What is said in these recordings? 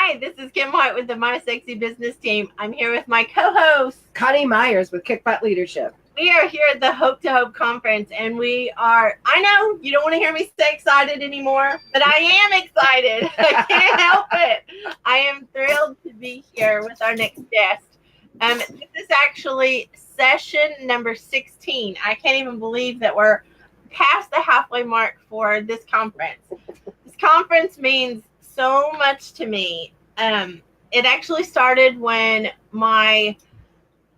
Hi, this is Kim White with the My Sexy Business Team. I'm here with my co-host, Coni Meyers with Kick Butt Leadership. We are here at the Hope to Hope conference, and I know you don't want to hear me say excited anymore, but I am excited. I can't help it. I am thrilled to be here with our next guest. This is actually session number 16. I can't even believe that we're past the halfway mark for this conference. This conference means so much to me. It actually started when my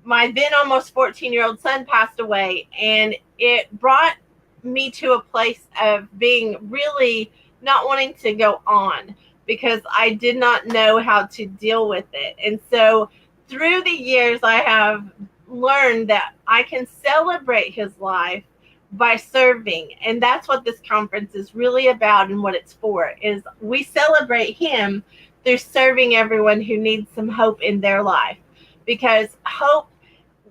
then almost 14-year-old son passed away, and it brought me to a place of being really not wanting to go on because I did not know how to deal with it. And so through the years, I have learned that I can celebrate his life by serving. And that's what this conference is really about, and what it's for is we celebrate him through serving everyone who needs some hope in their life. Because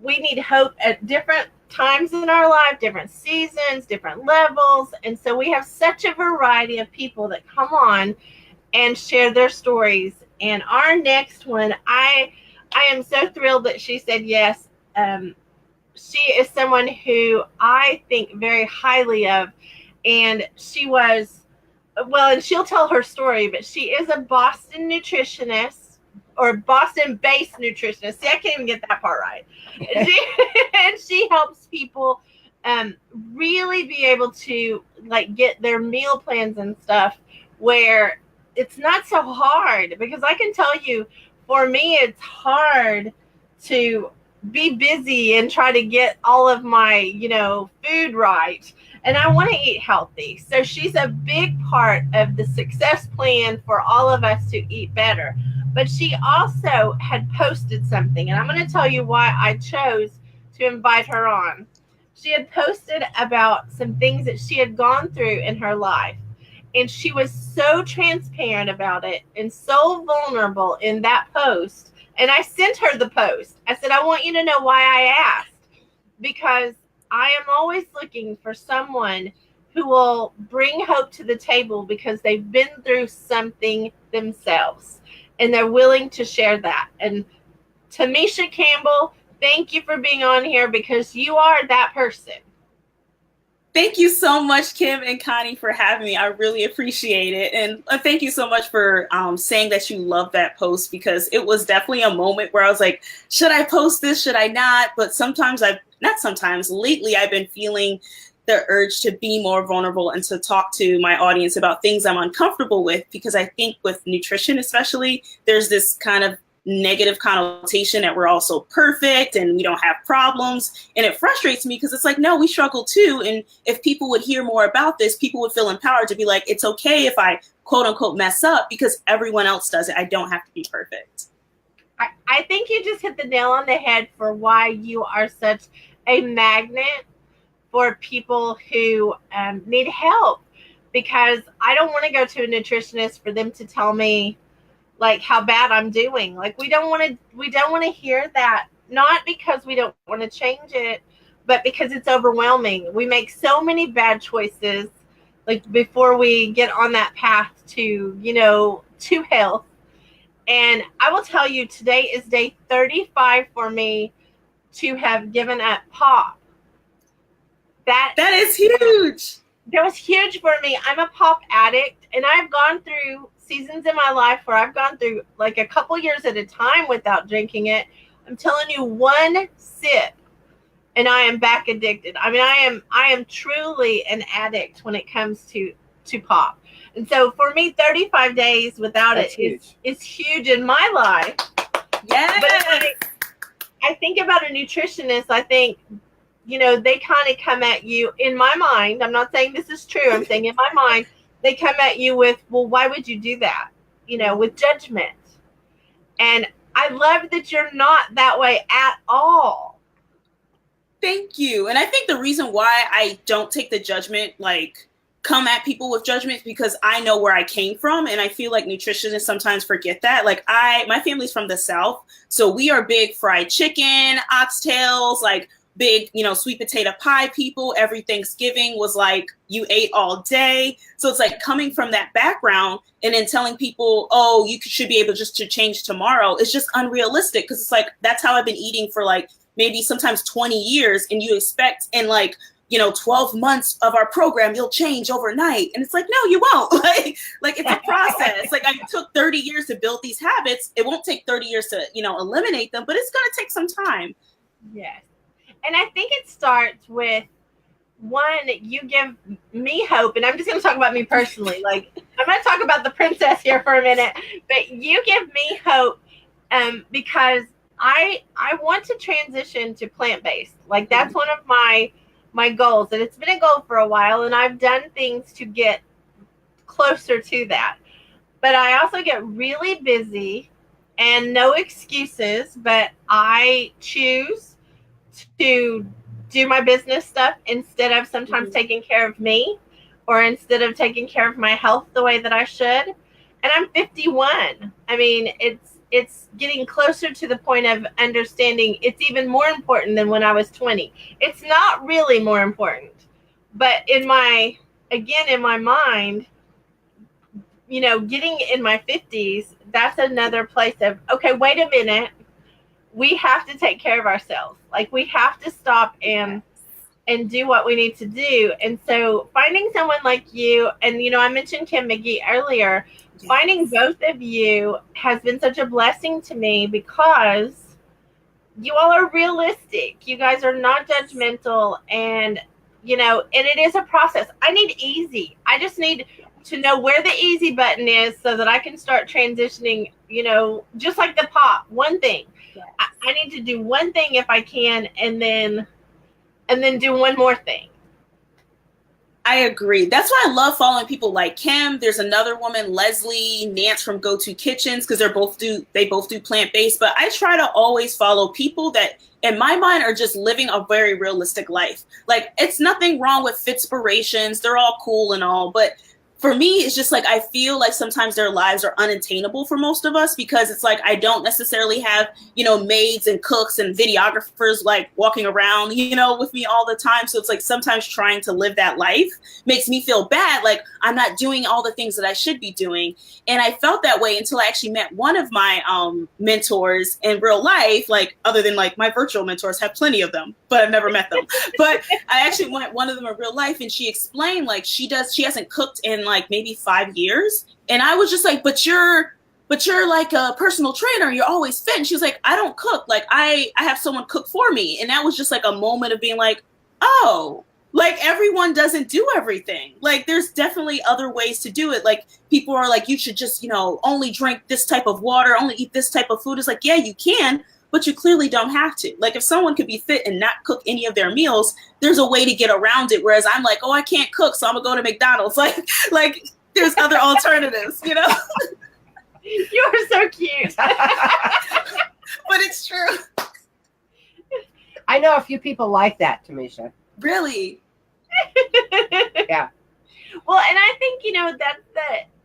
we need hope at different times in our life, different seasons, different levels. And so we have such a variety of people that come on and share their stories. And our next one, I am so thrilled that she said yes. She is someone who I think very highly of, and she was, well, and she'll tell her story, but she is a Boston nutritionist or Boston-based nutritionist. See, I can't even get that part right. And she helps people really be able to like get their meal plans and stuff where it's not so hard, because I can tell you, for me, it's hard to be busy and try to get all of my, food right. And I want to eat healthy. So she's a big part of the success plan for all of us to eat better. But she also had posted something, and I'm going to tell you why I chose to invite her on. She had posted about some things that she had gone through in her life. And she was so transparent about it and so vulnerable in that post. And I sent her the post. I said, I want you to know why I asked, because I am always looking for someone who will bring hope to the table because they've been through something themselves and they're willing to share that. And Tomesha Campbell, thank you for being on here, because you are that person. Thank you so much, Kim and Coni, for having me. I really appreciate it. And thank you so much for saying that you love that post, because it was definitely a moment where I was like, should I post this? Should I not? But lately I've been feeling the urge to be more vulnerable and to talk to my audience about things I'm uncomfortable with, because I think with nutrition especially, there's this kind of negative connotation that we're all so perfect and we don't have problems. And it frustrates me because it's like, no, we struggle too. And if people would hear more about this, people would feel empowered to be like, it's okay if I quote unquote mess up because everyone else does it. I don't have to be perfect. I think you just hit the nail on the head for why you are such a magnet for people who need help, because I don't want to go to a nutritionist for them to tell me like how bad I'm doing. Like we don't want to hear that, not because we don't want to change it, but because it's overwhelming. We make so many bad choices like before we get on that path to health. And I will tell you, today is day 35 for me to have given up pop. That is huge. That was huge for me. I'm a pop addict, and I've gone through seasons in my life where I've gone through like a couple years at a time without drinking it. I'm telling you, one sip and I am back addicted. I mean, I am truly an addict when it comes to pop. And so for me, 35 days without is huge in my life. Yes. But I think about a nutritionist, I think, they kind of come at you, in my mind, I'm not saying this is true, I'm saying in my mind, they come at you with, well, why would you do that? With judgment. And I love that you're not that way at all. Thank you. And I think the reason why I don't take the judgment, like come at people with judgment, because I know where I came from. And I feel like nutritionists sometimes forget that. Like my family's from the South. So we are big fried chicken, oxtails, like big, sweet potato pie people. Every Thanksgiving was like you ate all day. So it's like coming from that background and then telling people, oh, you should be able just to change tomorrow. It's just unrealistic because it's like that's how I've been eating for like maybe sometimes 20 years. And you expect in like 12 months of our program, you'll change overnight. And it's like, no, you won't. Like it's a process. Like I took 30 years to build these habits. It won't take 30 years to, eliminate them, but it's going to take some time. Yes. And I think it starts with one, you give me hope. And I'm just going to talk about me personally. Like I'm going to talk about the princess here for a minute, but you give me hope because I want to transition to plant-based. Like that's one of my goals, and it's been a goal for a while, and I've done things to get closer to that. But I also get really busy, and no excuses, but I choose to do my business stuff instead of sometimes taking care of me, or instead of taking care of my health the way that I should. And I'm 51. I mean, it's getting closer to the point of understanding it's even more important than when I was 20. It's not really more important, but in my mind, getting in my 50s, that's another place of, okay, wait a minute. We have to take care of ourselves. Like we have to stop and do what we need to do. And so finding someone like you, and, I mentioned Kim McGee earlier, finding both of you has been such a blessing to me because you all are realistic. You guys are not judgmental, and, and it is a process. I need easy. I just need to know where the easy button is so that I can start transitioning, just like the pop, one thing. Yes. I need to do one thing if I can, and then do one more thing. I agree. That's why I love following people like Kim. There's another woman, Leslie, Nance from Go To Kitchens, because they both do plant-based. But I try to always follow people that, in my mind, are just living a very realistic life. Like, it's nothing wrong with Fitspirations. They're all cool and all, but for me, it's just like I feel like sometimes their lives are unattainable for most of us because it's like I don't necessarily have, maids and cooks and videographers like walking around, with me all the time. So it's like sometimes trying to live that life makes me feel bad. Like I'm not doing all the things that I should be doing. And I felt that way until I actually met one of my mentors in real life, like other than like my virtual mentors, have plenty of them, but I've never met them. But I actually met one of them in real life, and she explained like she hasn't cooked in like maybe 5 years. And I was just like, but you're like a personal trainer. You're always fit. And she was like, I don't cook. Like I have someone cook for me. And that was just like a moment of being like, oh, like everyone doesn't do everything. Like there's definitely other ways to do it. Like people are like, you should just, only drink this type of water, only eat this type of food. It's like, yeah, you can, but you clearly don't have to. Like if someone could be fit and not cook any of their meals, there's a way to get around it. Whereas I'm like, oh, I can't cook, so I'm gonna go to McDonald's. Like there's other alternatives, You are so cute. But it's true. I know a few people like that, Tomesha. Really? Yeah. Well, and I think,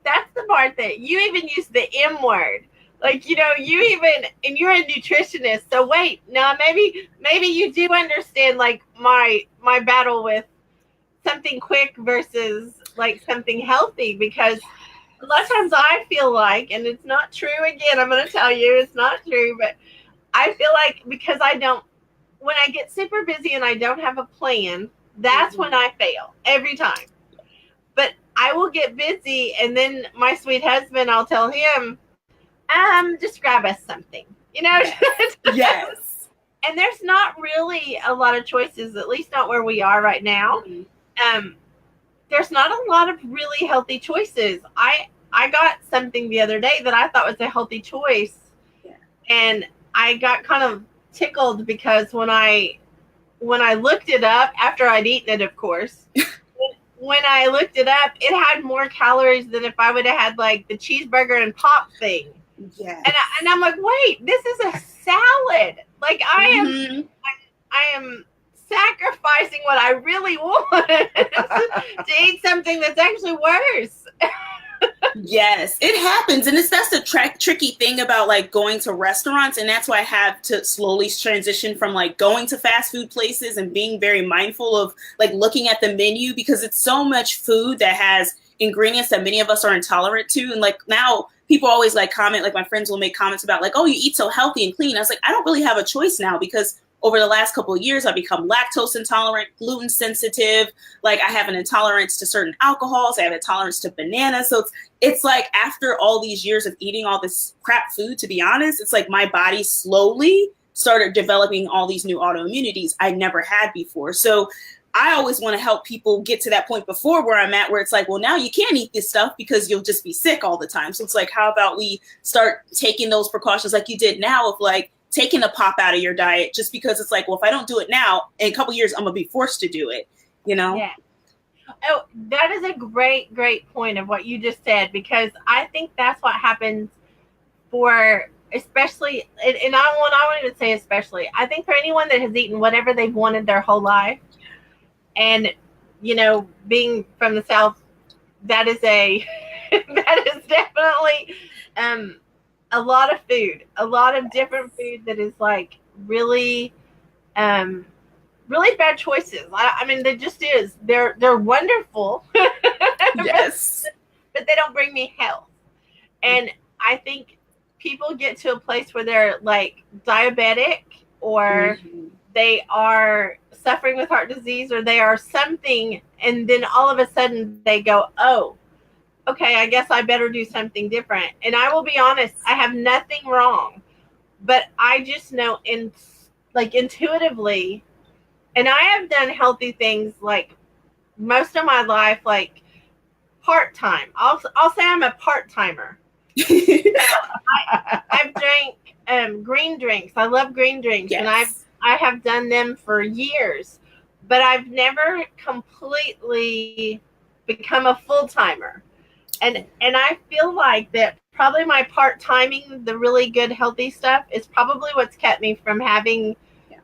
that's the part that you even use the M word. Like, you're a nutritionist. So wait, now maybe you do understand like my battle with something quick versus like something healthy, because a lot of times I feel like, and it's not true, again, I'm going to tell you it's not true, but I feel like because when I get super busy and I don't have a plan, that's when I fail every time. But I will get busy, and then my sweet husband, I'll tell him, just grab us something, Yes. And there's not really a lot of choices, at least not where we are right now. There's not a lot of really healthy choices. I got something the other day that I thought was a healthy choice. Yeah. And I got kind of tickled because when I looked it up, after I'd eaten it, of course, when I looked it up, it had more calories than if I would have had like the cheeseburger and pop thing. Yeah. And I'm like, wait, this is a salad. Like I am sacrificing what I really want to eat something that's actually worse. Yes, it happens. And that's the tricky thing about like going to restaurants. And that's why I have to slowly transition from like going to fast food places and being very mindful of like looking at the menu, because it's so much food that has ingredients that many of us are intolerant to. And like now people always like comment, like my friends will make comments about like, oh, you eat so healthy and clean. I was like, I don't really have a choice now, because over the last couple of years, I've become lactose intolerant, gluten sensitive. Like I have an intolerance to certain alcohols. I have a tolerance to bananas. So it's like after all these years of eating all this crap food, to be honest, it's like my body slowly started developing all these new autoimmunities I never had before. So I always want to help people get to that point before where I'm at, where it's like, well, now you can't eat this stuff because you'll just be sick all the time. So it's like, how about we start taking those precautions like you did now of like, taking a pop out of your diet, just because it's like, well, if I don't do it now, in a couple of years, I'm gonna be forced to do it, you know? Yeah. Oh, that is a great point of what you just said, because I think that's what happens for, especially, and I won't even say especially, I think for anyone that has eaten whatever they've wanted their whole life, and, you know, being from the South, that is that is definitely, a lot of food, a lot of different food that is like really, really bad choices. I mean, they just is. They're wonderful. Yes. but they don't bring me health. And I think people get to a place where they're like diabetic, or they are suffering with heart disease, or they are something, and then all of a sudden they go, oh, okay, I guess I better do something different. And I will be honest, I have nothing wrong, but I just know intuitively, and I have done healthy things like most of my life, like part-time. I'll say I'm a part-timer. I've drank green drinks. I love green drinks. Yes. And I have done them for years, but I've never completely become a full-timer. And I feel like that probably my part-timing, the really good healthy stuff, is probably what's kept me from having,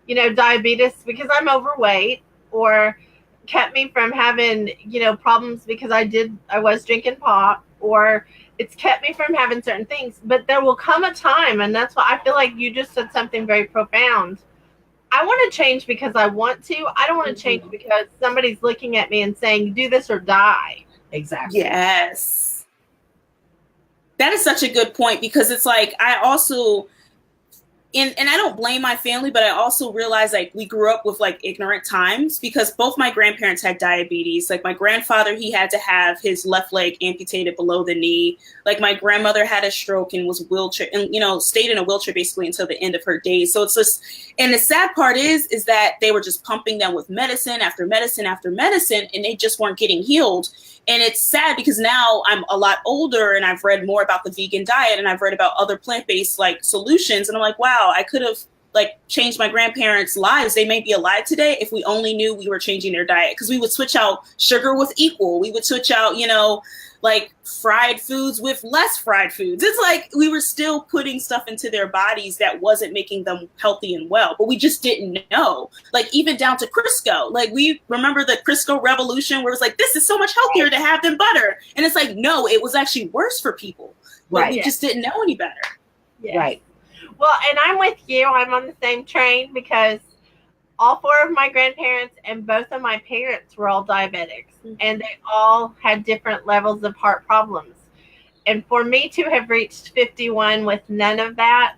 you know, diabetes because I'm overweight, or kept me from having, you know, problems because I was drinking pot, or it's kept me from having certain things. But there will come a time, and that's why I feel like you just said something very profound. I want to change because I want to. I don't want to change because somebody's looking at me and saying, do this or die. Exactly. Yes. That is such a good point, because it's like, I also, and I don't blame my family, but I also realize like we grew up with like ignorant times, because both my grandparents had diabetes. Like my grandfather, he had to have his left leg amputated below the knee. Like my grandmother had a stroke and was wheelchair, and, you know, stayed in a wheelchair basically until the end of her days. So it's just, and the sad part is that they were just pumping them with medicine after medicine after medicine, and they just weren't getting healed. And it's sad because now I'm a lot older and I've read more about the vegan diet, and I've read about other plant-based like solutions. And I'm like, wow, I could have like changed my grandparents' lives. They may be alive today if we only knew we were changing their diet, because we would switch out sugar with equal. We would switch out, you know, like fried foods with less fried foods. It's like we were still putting stuff into their bodies that wasn't making them healthy and well, but we just didn't know. Like even down to Crisco. Like we remember the Crisco revolution where it's like, this is so much healthier to have than butter. And it's like, no, it was actually worse for people. Right. We just didn't know any better. Yes. Right. Well, and I'm with you. I'm on the same train, because all four of my grandparents and both of my parents were all diabetics, and they all had different levels of heart problems. And for me to have reached 51 with none of that,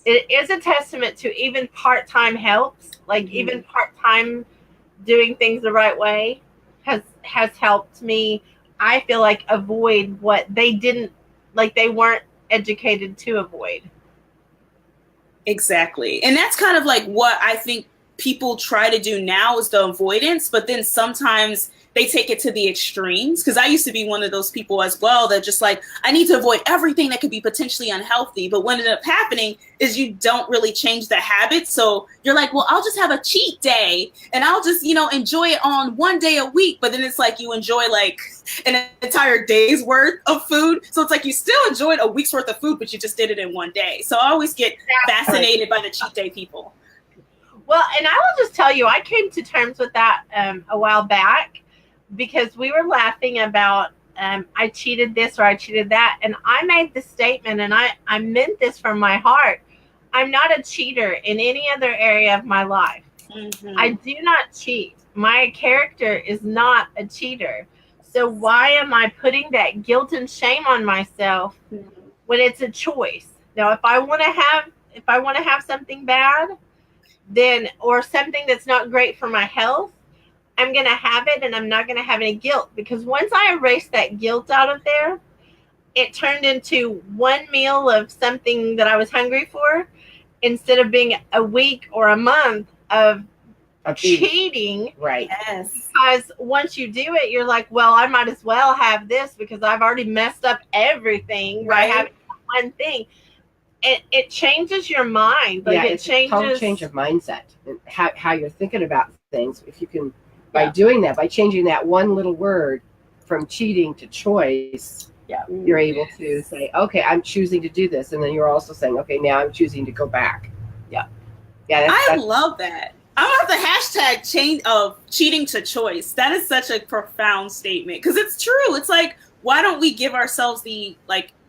it is a testament to even part-time helps, like even part-time doing things the right way has helped me, I feel like, avoid what they didn't, like they weren't educated to avoid. Exactly. And that's kind of like what I think people try to do now is the avoidance, but then sometimes they take it to the extremes. Because I used to be one of those people as well that just like, I need to avoid everything that could be potentially unhealthy. But what ended up happening is you don't really change the habits. So you're like, well, I'll just have a cheat day and I'll just, you know, enjoy it on one day a week. But then it's like you enjoy like an entire day's worth of food. So it's like you still enjoyed a week's worth of food, but you just did it in one day. So I always get fascinated by the cheat day people. Well, and I will just tell you, I came to terms with that a while back, because we were laughing about I cheated this or I cheated that. And I made the statement, and I meant this from my heart. I'm not a cheater in any other area of my life. Mm-hmm. I do not cheat. My character is not a cheater. So why am I putting that guilt and shame on myself when it's a choice? Now, if I want to have something bad, then, or something that's not great for my health, I'm going to have it, and I'm not going to have any guilt, because once I erased that guilt out of there, it turned into one meal of something that I was hungry for, instead of being a week or a month of cheating. Right. Yes. Because once you do it, you're like, well, I might as well have this because I've already messed up everything by having one thing. It changes your mind. Like, it changes. A total change of mindset and how you're thinking about things. If you can, by doing that, by changing that one little word from cheating to choice, you're able to say, okay, I'm choosing to do this. And then you're also saying, okay, now I'm choosing to go back. I love that. I'm about the hashtag change of cheating to choice. That is such a profound statement, because it's true. It's like, why don't we give ourselves the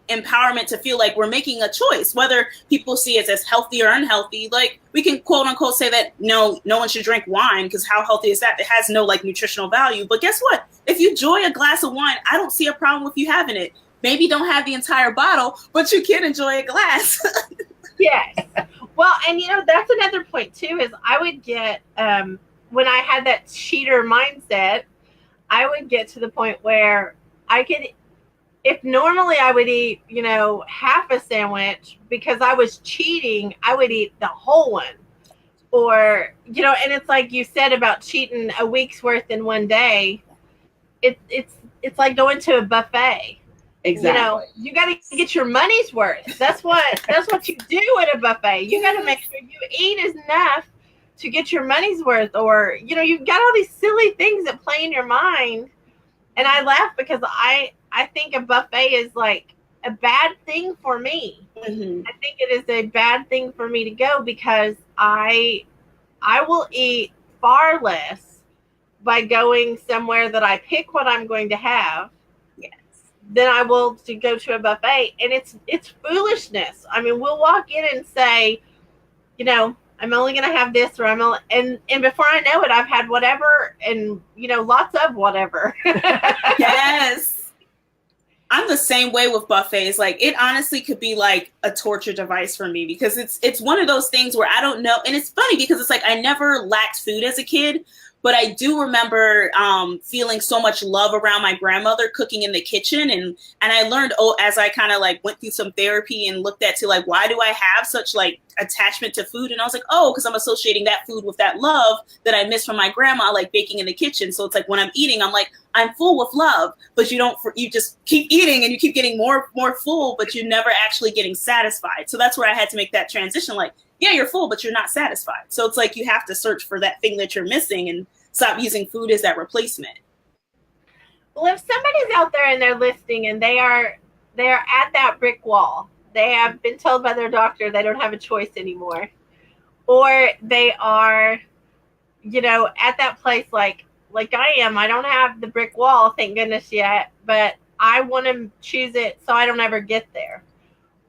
empowerment to feel like we're making a choice, whether people see it as healthy or unhealthy? Like, we can quote unquote say that no one should drink wine, because how healthy is that? It has no nutritional value. But guess what? If you enjoy a glass of wine, I don't see a problem with you having it. Maybe don't have the entire bottle, but you can enjoy a glass. Yes. Well, and that's another point too, is I would get, when I had that cheater mindset, I would get to the point where I could, if normally I would eat, half a sandwich, because I was cheating, I would eat the whole one. Or, and it's like you said about cheating a week's worth in one day. It's like going to a buffet. Exactly. You got to get your money's worth. That's what you do at a buffet. You got to make sure you eat enough to get your money's worth. Or, you've got all these silly things that play in your mind. And I laugh because I think a buffet is like a bad thing for me. Mm-hmm. I think it is a bad thing for me to go, because I will eat far less by going somewhere that I pick what I'm going to have than I will to go to a buffet. And it's foolishness. I mean, we'll walk in and say, I'm only going to have this, or and before I know it, I've had whatever, and lots of whatever. Yes. I'm the same way with buffets. Like, it honestly could be like a torture device for me, because it's one of those things where I don't know. And it's funny because it's like, I never lacked food as a kid, but I do remember feeling so much love around my grandmother cooking in the kitchen. And I learned, as I kind of went through some therapy and looked at why do I have such attachment to food? And I was like, because I'm associating that food with that love that I miss from my grandma, baking in the kitchen. So it's like, when I'm eating, I'm like, I'm full with love, but you just keep eating and you keep getting more full, but you're never actually getting satisfied. So that's where I had to make that transition. Yeah, you're full, but you're not satisfied. So it's like, you have to search for that thing that you're missing and stop using food as that replacement. Well, if somebody's out there and they're listening and they are at that brick wall, they have been told by their doctor they don't have a choice anymore, or they are, at that place like I am. I don't have the brick wall, thank goodness, yet, but I want to choose it so I don't ever get there.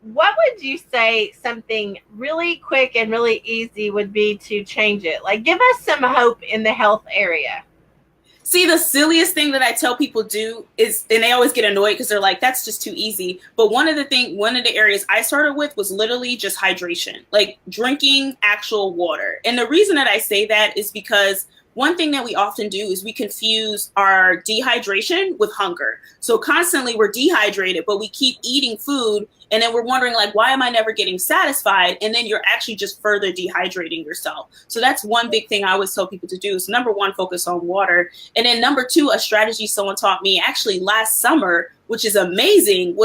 What would you say something really quick and really easy would be to change it? Give us some hope in the health area. See, the silliest thing that I tell people do is, and they always get annoyed because they're like, that's just too easy. But one of the areas I started with was literally just hydration, drinking actual water. And the reason that I say that is because one thing that we often do is we confuse our dehydration with hunger. So constantly we're dehydrated, but we keep eating food, and then we're wondering why am I never getting satisfied? And then you're actually just further dehydrating yourself. So that's one big thing I always tell people to do. So number one, focus on water. And then number two, a strategy someone taught me actually last summer, which is amazing,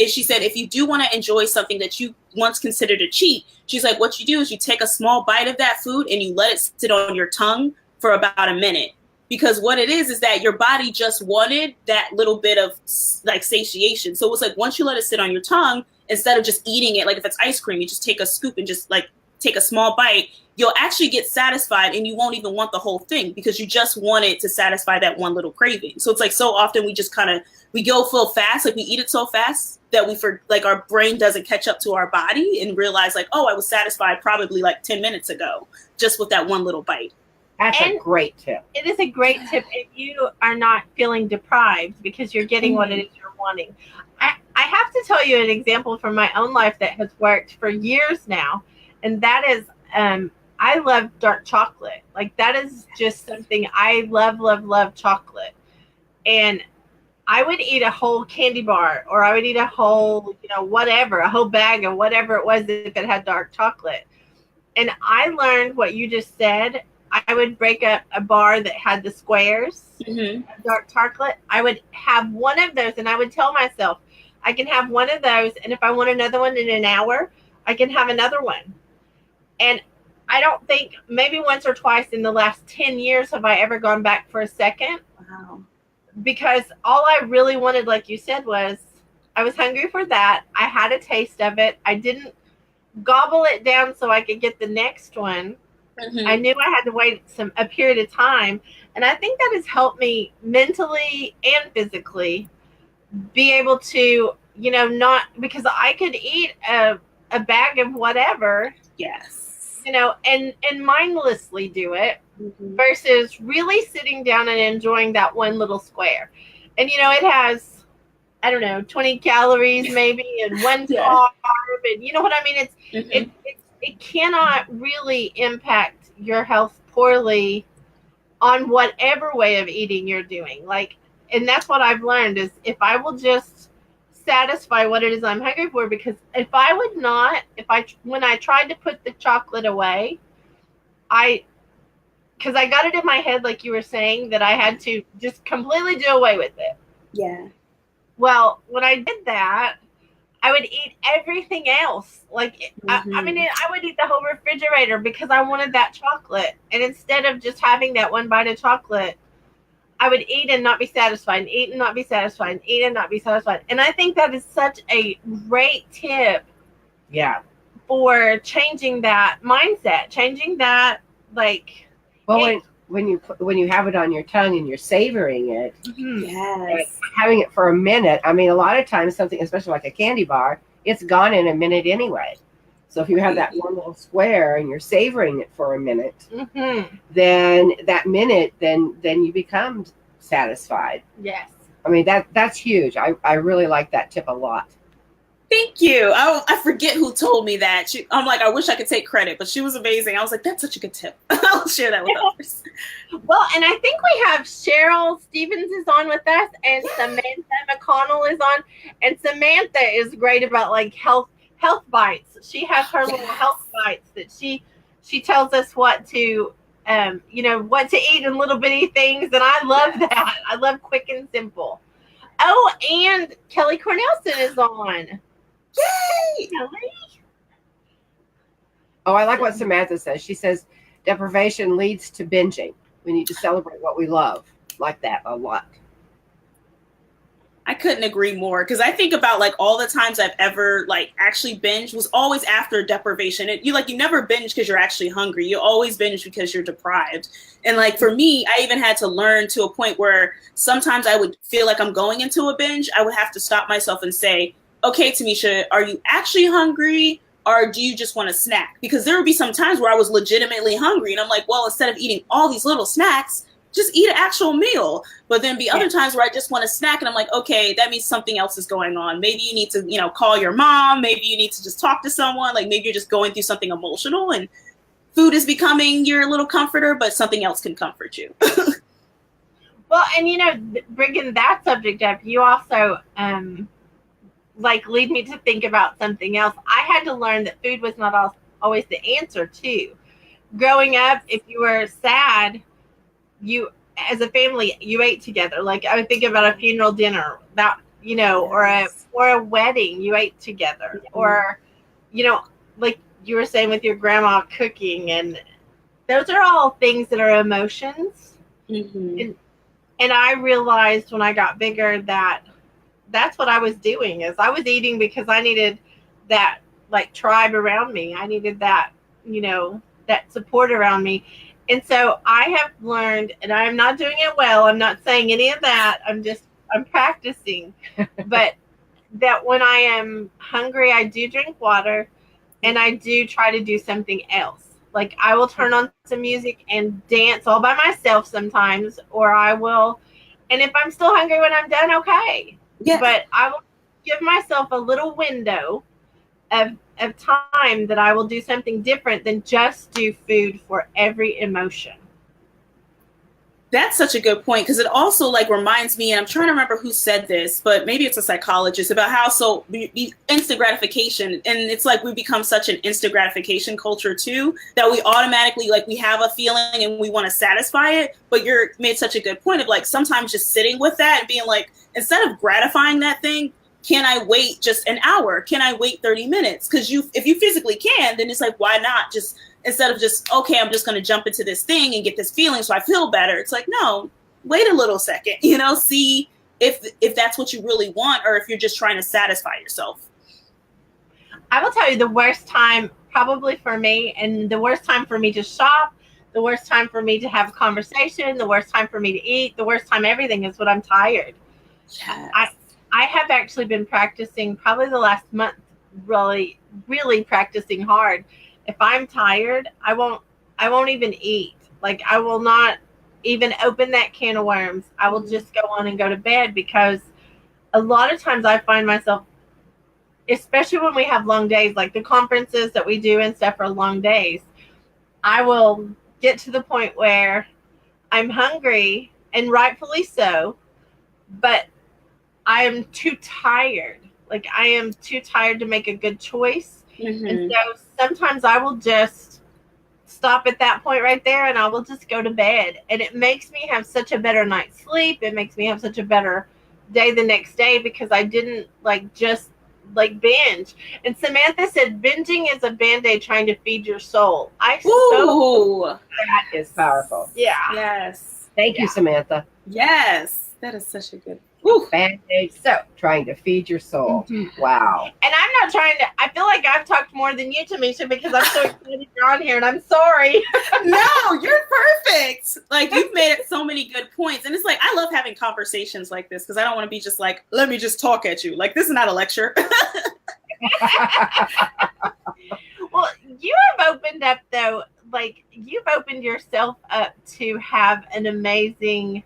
she said, if you do want to enjoy something that you once considered a cheat, she's like, what you do is you take a small bite of that food and you let it sit on your tongue for about a minute. Because what it is that your body just wanted that little bit of satiation. So it's once you let it sit on your tongue, instead of just eating it, if it's ice cream, you just take a scoop and just take a small bite, you'll actually get satisfied and you won't even want the whole thing because you just want it to satisfy that one little craving. So it's like so often we just we go full fast, like we eat it so fast that like our brain doesn't catch up to our body and realize like, oh, I was satisfied probably like 10 minutes ago just with that one little bite. That's a great tip. It is a great tip if you are not feeling deprived because you're getting what it is you're wanting. I have to tell you an example from my own life that has worked for years now, and that is I love dark chocolate. Like that is just something I love chocolate. And I would eat a whole candy bar, or I would eat a whole, whatever, a whole bag of whatever it was if it had dark chocolate. And I learned what you just said. I would break up a bar that had the squares of dark chocolate. I would have one of those, and I would tell myself, I can have one of those, and if I want another one in an hour, I can have another one. And I don't think, maybe once or twice in the last 10 years have I ever gone back for a second. Wow. Because all I really wanted, like you said, was I was hungry for that. I had a taste of it. I didn't gobble it down so I could get the next one. I knew I had to wait a period of time. And I think that has helped me mentally and physically be able to, not, because I could eat a bag of whatever. Yes. And mindlessly do it versus really sitting down and enjoying that one little square. And, it has, I don't know, 20 calories maybe and one carb. And you know what I mean? It cannot really impact your health poorly on whatever way of eating you're doing. And that's what I've learned is if I will just satisfy what it is I'm hungry for, because when I tried to put the chocolate away, because I got it in my head, like you were saying, that I had to just completely do away with it. Yeah. Well, when I did that, I would eat everything else. I would eat the whole refrigerator because I wanted that chocolate. And instead of just having that one bite of chocolate, I would eat and not be satisfied, and eat and not be satisfied, and eat and not be satisfied. And I think that is such a great tip. Yeah. For changing that mindset, changing that, Well, when you have it on your tongue and you're savoring it, yes, having it for a minute. I mean, a lot of times something, especially like a candy bar, it's gone in a minute anyway. So if you have that one little square and you're savoring it for a minute, then that minute, then you become satisfied. Yes. I mean, that's huge. I really like that tip a lot. Thank you. I forget who told me that. I'm like, I wish I could take credit, but she was amazing. I was like, that's such a good tip. I'll share that with others. Well, and I think we have Cheryl Stevens is on with us, and Samantha McConnell is on. And Samantha is great about health bites. She has her little health bites that she tells us what to what to eat in little bitty things, and I love that. I love quick and simple. Oh, and Kelly Cornelson is on. Yay! Kelly. Oh, I like what Samantha says. She says deprivation leads to binging. We need to celebrate what we love. Like that a lot. I couldn't agree more, because I think about all the times I've ever actually binged was always after deprivation. You never binge because you're actually hungry. You always binge because you're deprived. And for me, I even had to learn to a point where sometimes I would feel like I'm going into a binge. I would have to stop myself and say, okay, Tomesha, are you actually hungry, or do you just want a snack? Because there would be some times where I was legitimately hungry, and I'm like, well, instead of eating all these little snacks, just eat an actual meal. But then be other times where I just want a snack, and I'm like, okay, that means something else is going on. Maybe you need to, call your mom. Maybe you need to just talk to someone. Maybe you're just going through something emotional, and food is becoming your little comforter, but something else can comfort you. Well, and bringing that subject up, you also lead me to think about something else. I had to learn that food was not always the answer too. Growing up, if you were sad, you as a family you ate together. I would think about a funeral dinner that or a wedding, you ate together, or like you were saying with your grandma cooking, and those are all things that are emotions. And I realized when I got bigger that that's what I was doing, is I was eating because I needed that tribe around me. I needed that that support around me. And so I have learned, and I'm not doing it well. I'm not saying any of that. I'm practicing. But that when I am hungry, I do drink water, and I do try to do something else. Like I will turn on some music and dance all by myself sometimes, or I will, and if I'm still hungry when I'm done, okay. Yeah. But I will give myself a little window of time that I will do something different than just do food for every emotion. That's such a good point, because it also like reminds me, and I'm trying to remember who said this, but maybe it's a psychologist, about how instant gratification, and it's like we become such an instant gratification culture too, that we automatically like we have a feeling and we want to satisfy it. But you're made such a good point of like sometimes just sitting with that and being like, instead of gratifying that thing, can I wait just an hour? Can I wait 30 minutes? Because if you physically can, then it's like, why not just, instead of just, okay, I'm just going to jump into this thing and get this feeling so I feel better. It's like, no, wait a little second, see if that's what you really want, or if you're just trying to satisfy yourself. I will tell you the worst time probably for me, and the worst time for me to shop, the worst time for me to have a conversation, the worst time for me to eat, the worst time everything is when I'm tired. Yes. I have actually been practicing probably the last month, really, really practicing hard. If I'm tired, I won't even eat. Like I will not even open that can of worms. I will just go on and go to bed, because a lot of times I find myself, especially when we have long days, like the conferences that we do and stuff are long days, I will get to the point where I'm hungry, and rightfully so, but I am too tired. Like I am too tired to make a good choice. Mm-hmm. And so sometimes I will just stop at that point right there, and I will just go to bed. And it makes me have such a better night's sleep. It makes me have such a better day the next day, because I didn't just binge. And Samantha said, binging is a Band-Aid trying to feed your soul. That is powerful. Yeah. Yes. Thank you, Samantha. Yes. That is such a good Band-Aid, trying to feed your soul. Mm-hmm. Wow. And I'm not trying to, I feel like I've talked more than you, Tomesha, because I'm so excited you're on here, and I'm sorry. No, you're perfect. Like, you've made so many good points. And it's like, I love having conversations like this, because I don't want to be just like, let me just talk at you. Like, this is not a lecture. Well, you have opened up, though, like, you've opened yourself up to have an amazing,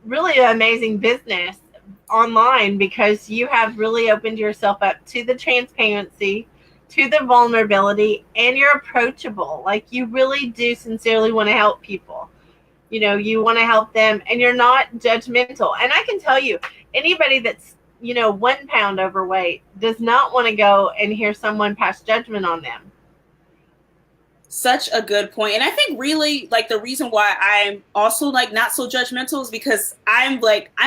really amazing business online, because you have really opened yourself up to the transparency, to the vulnerability, and you're approachable. Like you really do sincerely want to help people. You want to help them, and you're not judgmental. And I can tell you, anybody that's 1 pound overweight does not want to go and hear someone pass judgment on them. Such a good point. And I think really like the reason why I'm also like not so judgmental is because I'm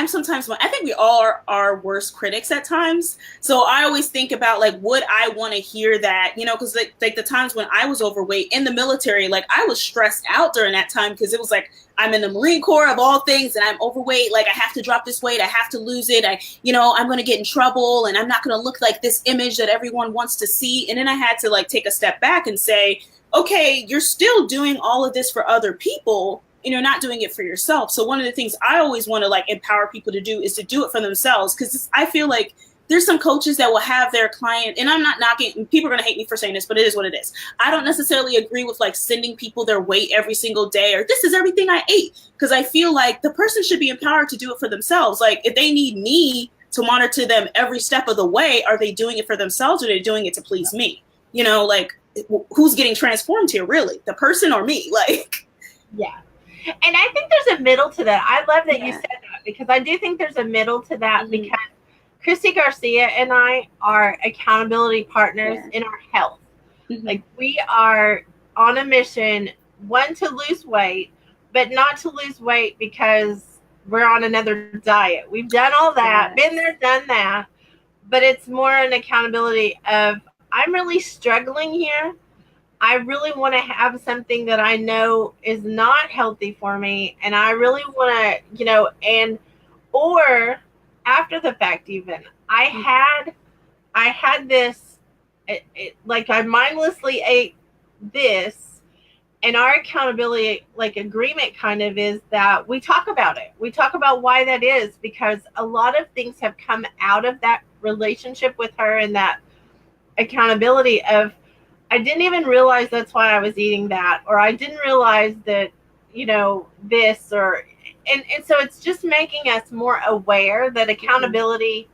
sometimes, I think we all are our worst critics at times. So I always think about like, would I want to hear that, because like the times when I was overweight in the military, like I was stressed out during that time, because it was like, I'm in the Marine Corps of all things, and I'm overweight. Like I have to drop this weight. I have to lose it. I'm going to get in trouble, and I'm not going to look like this image that everyone wants to see. And then I had to like take a step back and say, okay, you're still doing all of this for other people, and you're not doing it for yourself. So one of the things I always want to like empower people to do is to do it for themselves. Because I feel like there's some coaches that will have their client, and I'm not knocking, people are going to hate me for saying this, but it is what it is. I don't necessarily agree with like sending people their weight every single day, or this is everything I ate. Because I feel like the person should be empowered to do it for themselves. Like if they need me to monitor them every step of the way, are they doing it for themselves, or are they doing it to please me? Like, who's getting transformed here, really? The person or me? Like, yeah. And I think there's a middle to that. I love that you said that, because I do think there's a middle to that. Mm-hmm. Because Christy Garcia and I are accountability partners in our health. Mm-hmm. Like we are on a mission, one, to lose weight, but not to lose weight because we're on another diet. We've done all that, been there, done that, but it's more an accountability of, I'm really struggling here. I really want to have something that I know is not healthy for me. And I really want to, or after the fact, even I had this, like I mindlessly ate this, and our accountability like agreement kind of is that we talk about it. We talk about why that is, because a lot of things have come out of that relationship with her and that accountability of, I didn't even realize that's why I was eating that, or I didn't realize that, this, or, and so it's just making us more aware that accountability,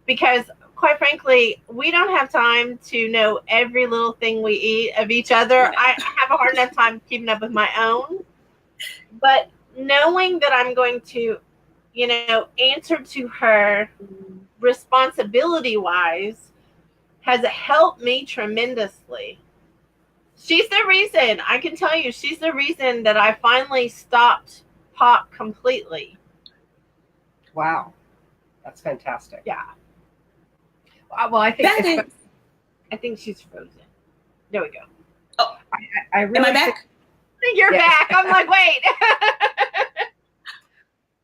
because quite frankly, we don't have time to know every little thing we eat of each other. I have a hard enough time keeping up with my own, but knowing that I'm going to, answer to her responsibility wise has helped me tremendously. She's the reason, I can tell you, she's the reason that I finally stopped pop completely. Wow. That's fantastic. Yeah. Well, I think she's frozen. There we go. Oh, I really am I back? You're back. I'm like, wait.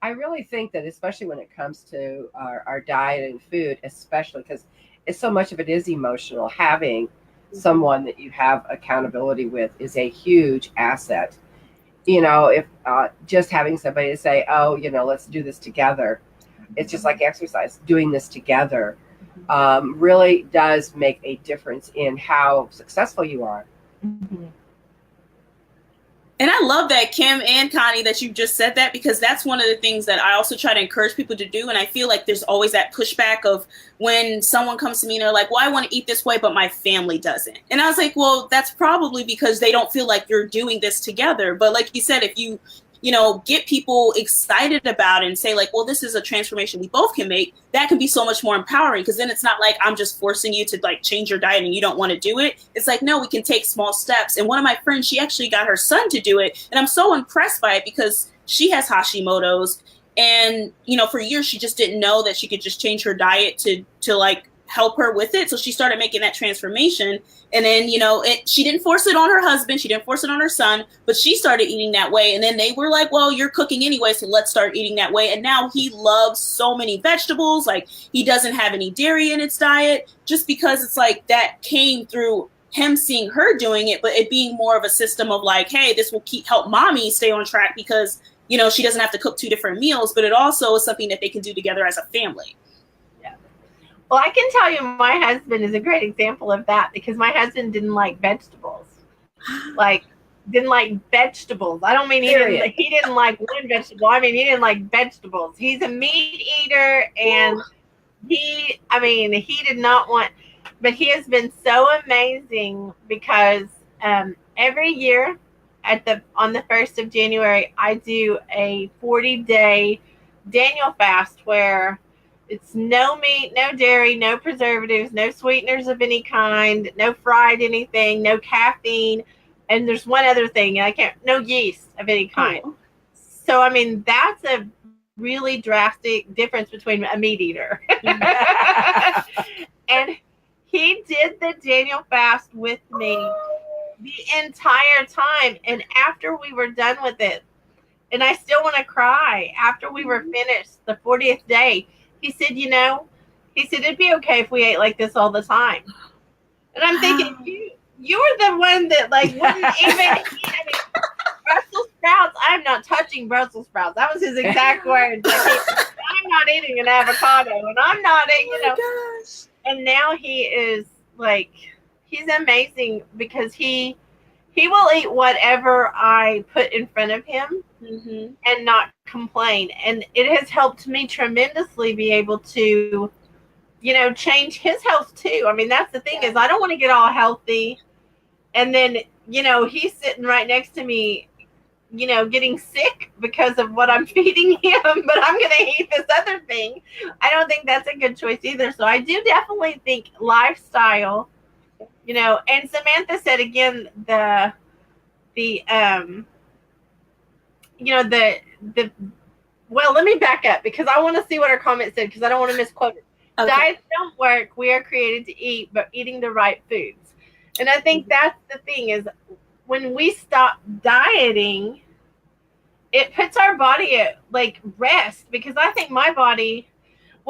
I really think that, especially when it comes to our diet and food, especially because so much of it is emotional, having someone that you have accountability with is a huge asset. If just having somebody to say, oh, let's do this together. It's just like exercise, doing this together really does make a difference in how successful you are. Mm-hmm. And I love that, Kim and Connie, that you just said that, because that's one of the things that I also try to encourage people to do. And I feel like there's always that pushback of when someone comes to me and they're like, well, I want to eat this way, but my family doesn't. And I was like, well, that's probably because they don't feel like you're doing this together. But like you said, if you get people excited about it and say like, well, this is a transformation we both can make, that can be so much more empowering, because then it's not like I'm just forcing you to like change your diet and you don't want to do it. It's like, no, we can take small steps. And one of my friends, she actually got her son to do it. And I'm so impressed by it, because she has Hashimoto's, and, for years she just didn't know that she could just change her diet to like help her with it. So she started making that transformation. And then, she didn't force it on her husband. She didn't force it on her son, but she started eating that way. And then they were like, well, you're cooking anyway, so let's start eating that way. And now he loves so many vegetables. Like, he doesn't have any dairy in his diet, just because it's like that came through him seeing her doing it, but it being more of a system of like, hey, this will help mommy stay on track, because, she doesn't have to cook 2 different meals, but it also is something that they can do together as a family. Well, I can tell you my husband is a great example of that, because my husband didn't like vegetables. Didn't like vegetables. I don't mean he didn't like one vegetable. I mean, he didn't like vegetables. He's a meat eater, and he did not want, but he has been so amazing, because every year on the 1st of January, I do a 40-day Daniel fast where it's no meat, no dairy, no preservatives, no sweeteners of any kind, no fried anything, no caffeine, and there's one other thing, no yeast of any kind. Oh. So, that's a really drastic difference between a meat eater. And he did the Daniel fast with me the entire time, and after we were done with it, and I still want to cry, after we were finished the 40th day, he said, it'd be okay if we ate like this all the time. And I'm thinking, you were the one that like wouldn't even eat. Brussels sprouts, I'm not touching Brussels sprouts. That was his exact words. Like, I'm not eating an avocado, and I'm not eating, Gosh. And now he is like, he's amazing, because he will eat whatever I put in front of him. Mm-hmm. And not complain. And it has helped me tremendously be able to, change his health too. That's the thing is, I don't want to get all healthy, and then, he's sitting right next to me, getting sick because of what I'm feeding him, but I'm going to eat this other thing. I don't think that's a good choice either. So I do definitely think lifestyle, and Samantha said again, well, let me back up, because I want to see what our comment said, because I don't want to misquote it. Okay. Diets don't work. We are created to eat, but eating the right foods. And I think that's the thing is, when we stop dieting, it puts our body at like rest, because I think my body,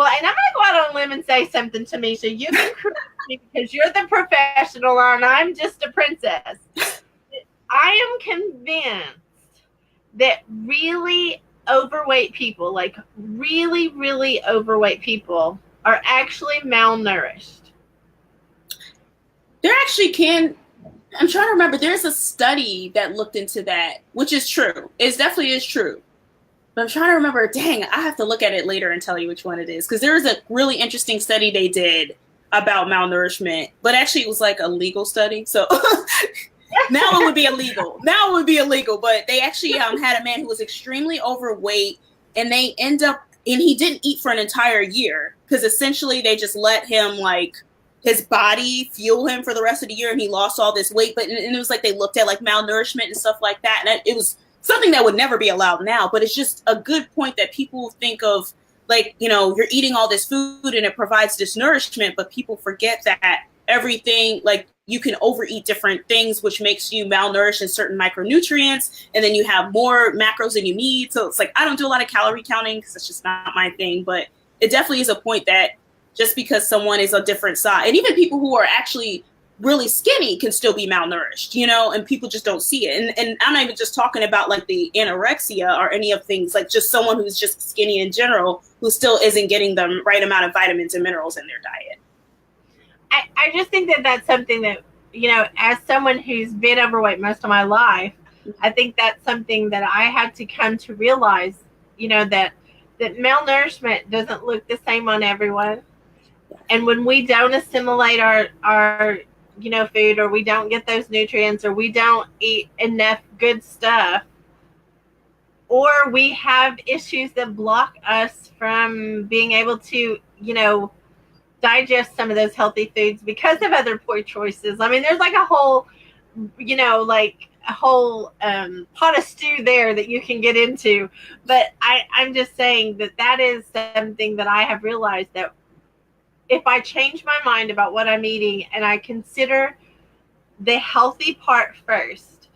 Well, and I'm going to go out on a limb and say something, Tomesha. You can correct me because you're the professional and I'm just a princess. I am convinced that really overweight people, like really, really overweight people, are actually malnourished. There actually I'm trying to remember, there's a study that looked into that, which is true. It definitely is true. But I'm trying to remember, dang, I have to look at it later and tell you which one it is. Because there was a really interesting study they did about malnourishment. But actually, it was like a legal study. So now it would be illegal. But they actually had a man who was extremely overweight. And they and he didn't eat for an entire year. Because essentially, they just let him, like, his body fuel him for the rest of the year. And he lost all this weight. And it was like they looked at, like, malnourishment and stuff like that. And it was something that would never be allowed now, but it's just a good point that people think of, like, you know, you're eating all this food and it provides this nourishment, but people forget that everything, like, you can overeat different things, which makes you malnourished in certain micronutrients, and then you have more macros than you need. So it's like, I don't do a lot of calorie counting because it's just not my thing, but it definitely is a point that just because someone is a different size, and even people who are actually really skinny can still be malnourished, you know, and people just don't see it. And I'm not even just talking about like the anorexia or any of things, like just someone who's just skinny in general, who still isn't getting the right amount of vitamins and minerals in their diet. I just think that that's something that, you know, as someone who's been overweight most of my life, I think that's something that I had to come to realize, you know, that malnourishment doesn't look the same on everyone. And when we don't assimilate our you know, food, or we don't get those nutrients, or we don't eat enough good stuff, or we have issues that block us from being able to, you know, digest some of those healthy foods because of other poor choices. I mean, there's like a whole, you know, like a whole pot of stew there that you can get into. But I'm just saying that is something that I have realized, that if I change my mind about what I'm eating and I consider the healthy part first,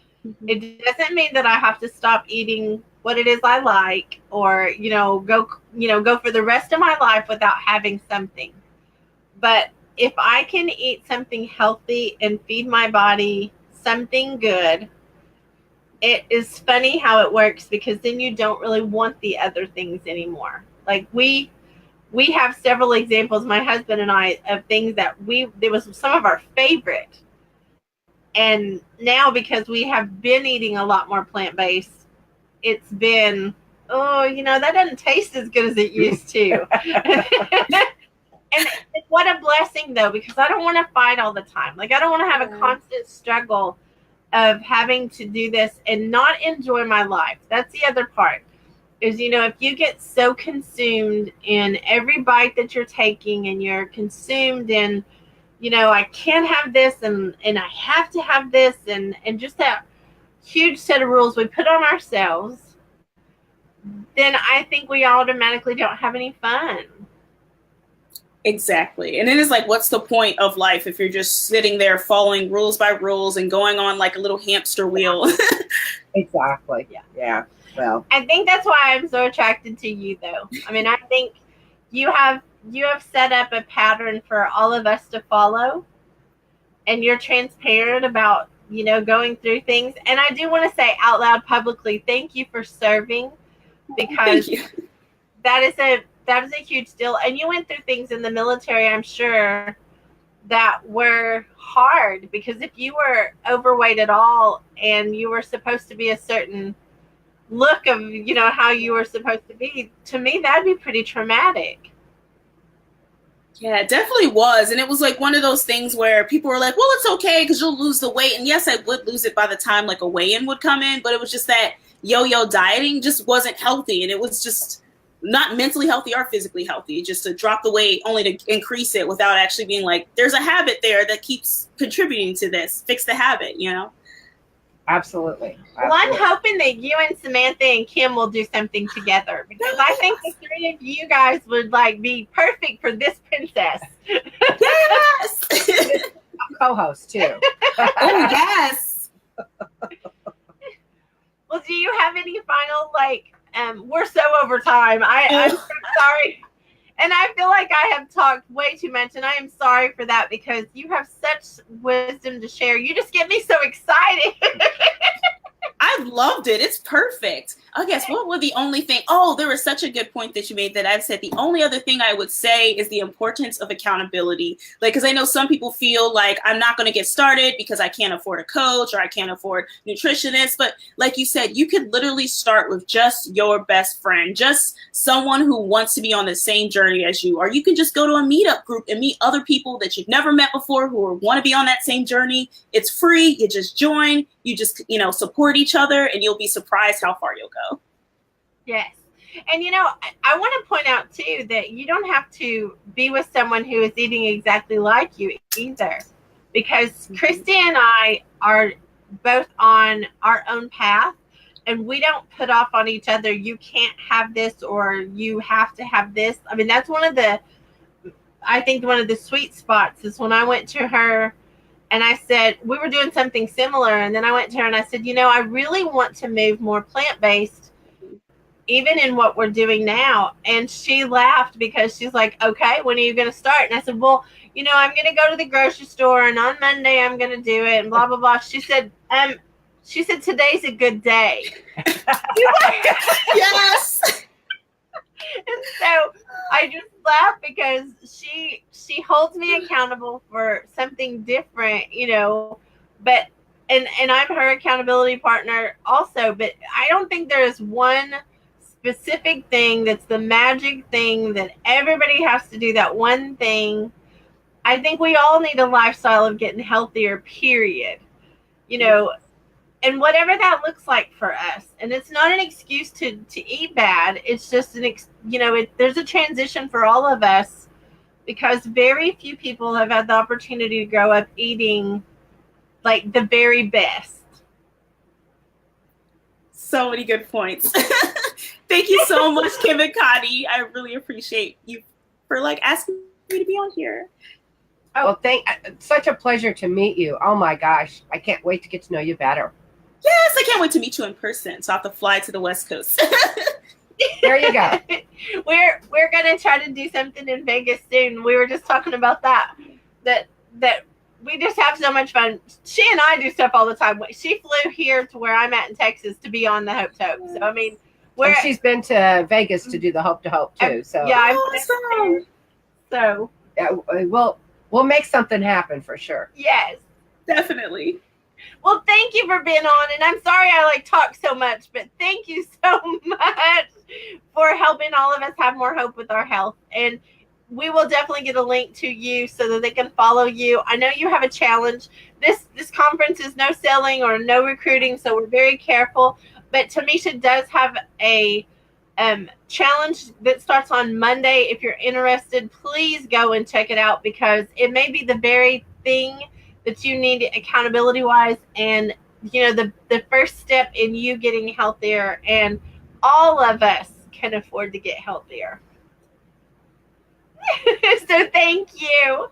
it doesn't mean that I have to stop eating what it is I like, or, go for the rest of my life without having something. But if I can eat something healthy and feed my body something good, it is funny how it works, because then you don't really want the other things anymore. Like we have several examples, my husband and I, of things that there was some of our favorite. And now, because we have been eating a lot more plant-based, it's been, that doesn't taste as good as it used to. And what a blessing, though, because I don't want to fight all the time. Like, I don't want to have a constant struggle of having to do this and not enjoy my life. That's the other part. Is, if you get so consumed in every bite that you're taking, and you're consumed in, I can't have this and I have to have this, and just that huge set of rules we put on ourselves, then I think we automatically don't have any fun. Exactly. And it is like, what's the point of life if you're just sitting there following rules by rules and going on like a little hamster wheel? Exactly. Yeah. Well, I think that's why I'm so attracted to you, though. I mean, I think you have set up a pattern for all of us to follow, and you're transparent about, going through things. And I do want to say out loud publicly, thank you for serving, because that is a huge deal. And you went through things in the military, I'm sure, that were hard, because if you were overweight at all and you were supposed to be a certain look of, how you were supposed to be, to me, that'd be pretty traumatic. Yeah, it definitely was. And it was like one of those things where people were like, well, it's okay because you'll lose the weight. And yes, I would lose it by the time like a weigh-in would come in, but it was just that yo-yo dieting just wasn't healthy. And it was just not mentally healthy or physically healthy, just to drop the weight only to increase it without actually being like, there's a habit there that keeps contributing to this. Fix the habit, Absolutely. Well, I'm hoping that you and Samantha and Kim will do something together, because I think the three of you guys would be perfect for this princess. Yes. Co-host too. Oh yes. Well, do you have any final we're so over time. I'm so sorry. And I feel like I have talked way too much, and I am sorry for that because you have such wisdom to share. You just get me so excited. I loved it. It's perfect. I guess what would the only thing? Oh, there was such a good point that you made that I've said the only other thing I would say is the importance of accountability. Like, because I know some people feel like I'm not going to get started because I can't afford a coach or I can't afford nutritionists. But like you said, you could literally start with just your best friend, just someone who wants to be on the same journey as you. Or you can just go to a meetup group and meet other people that you've never met before who want to be on that same journey. It's free. You just join. You just, support each other, and you'll be surprised how far you'll go. Yes. And, I want to point out, too, that you don't have to be with someone who is eating exactly like you either. Because Christy and I are both on our own path, and we don't put off on each other. You can't have this or you have to have this. I mean, that's one of the sweet spots is when I went to her and I said, we were doing something similar. And then I went to her and I said, I really want to move more plant-based, even in what we're doing now. And she laughed because she's like, okay, when are you going to start? And I said, well, I'm going to go to the grocery store and on Monday I'm going to do it and blah, blah, blah. She said, today's a good day. Yes. And so I just laugh because she holds me accountable for something different, but and I'm her accountability partner also, but I don't think there is one specific thing that's the magic thing that everybody has to do, that one thing. I think we all need a lifestyle of getting healthier, period. And whatever that looks like for us. And it's not an excuse to eat bad. It's just there's a transition for all of us because very few people have had the opportunity to grow up eating like the very best. So many good points. Thank you so much, Kim and Coni. I really appreciate you for asking me to be on here. Well, such a pleasure to meet you. Oh my gosh. I can't wait to get to know you better. Yes, I can't wait to meet you in person. So I have to fly to the West Coast. There you go. We're gonna try to do something in Vegas soon. We were just talking about that we just have so much fun. She and I do stuff all the time. She flew here to where I'm at in Texas to be on the Hope to Hope. So I mean, and she's been to Vegas to do the Hope to Hope too. So yeah, awesome. So yeah, we'll make something happen for sure. Yes, definitely. Well, thank you for being on, and I'm sorry I talk so much, but thank you so much for helping all of us have more hope with our health. And we will definitely get a link to you so that they can follow you. I know you have a challenge. This conference is no selling or no recruiting, so we're very careful. But Tomesha does have a challenge that starts on Monday. If you're interested, please go and check it out because it may be the very thing that you need accountability wise, and the first step in you getting healthier, and all of us can afford to get healthier. So thank you.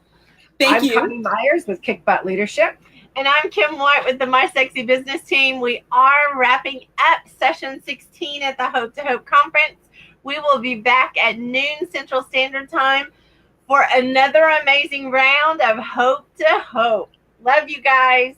I'm Coni Meyers with Kick Butt Leadership. And I'm Kim White with the My Sexy Business Team. We are wrapping up session 16 at the Hope to Hope Conference. We will be back at noon Central Standard Time for another amazing round of Hope to Hope. Love you guys.